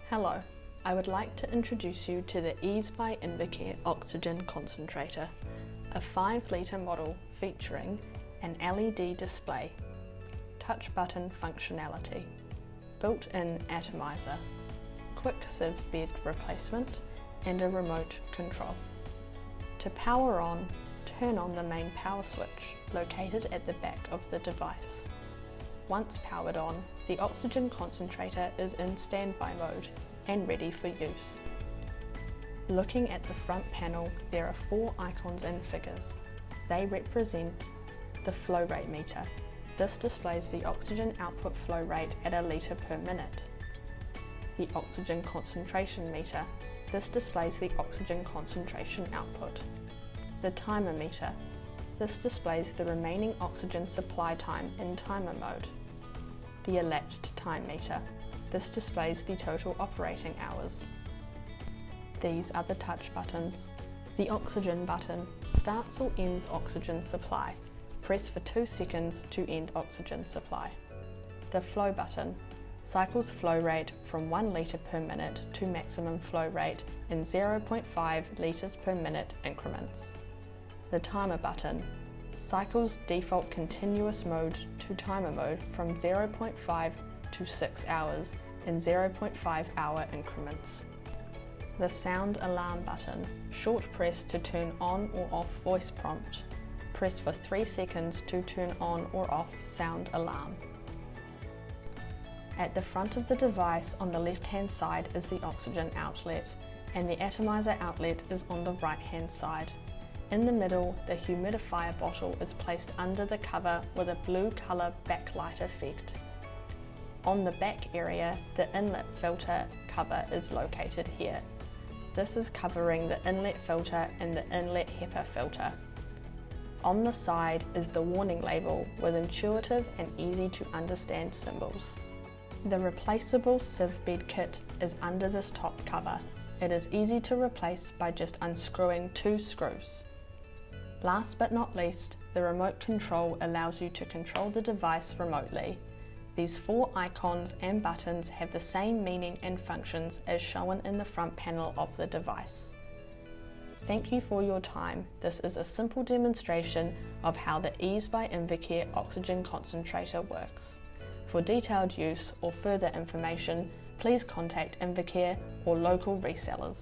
Hello, I would like to introduce you to the Ease by Invacare Oxygen Concentrator, a 5-litre model featuring an LED display, touch button functionality, built-in atomizer, quick sieve bed replacement and a remote control. To power on, turn on the main power switch located at the back of the device. Once powered on, the oxygen concentrator is in standby mode and ready for use. Looking at the front panel, there are 4 icons and figures. They represent the flow rate meter. This displays the oxygen output flow rate at a litre per minute. The oxygen concentration meter. This displays the oxygen concentration output. The timer meter. This displays the remaining oxygen supply time in timer mode. The elapsed time meter. This displays the total operating hours. These are the touch buttons. The oxygen button starts or ends oxygen supply. Press for 2 seconds to end oxygen supply. The flow button cycles flow rate from 1 litre per minute to maximum flow rate in 0.5 litres per minute increments. The timer button cycles default continuous mode to timer mode from 0.5 to 6 hours in 0.5 hour increments. The sound alarm button, short press to turn on or off voice prompt. Press for 3 seconds to turn on or off sound alarm. At the front of the device on the left hand side is the oxygen outlet, and the atomizer outlet is on the right hand side. In the middle, the humidifier bottle is placed under the cover with a blue colour backlight effect. On the back area, the inlet filter cover is located here. This is covering the inlet filter and the inlet HEPA filter. On the side is the warning label with intuitive and easy to understand symbols. The replaceable sieve bed kit is under this top cover. It is easy to replace by just unscrewing 2 screws. Last but not least, the remote control allows you to control the device remotely. These 4 icons and buttons have the same meaning and functions as shown in the front panel of the device. Thank you for your time. This is a simple demonstration of how the Ease by Invacare Oxygen Concentrator works. For detailed use or further information, please contact Invacare or local resellers.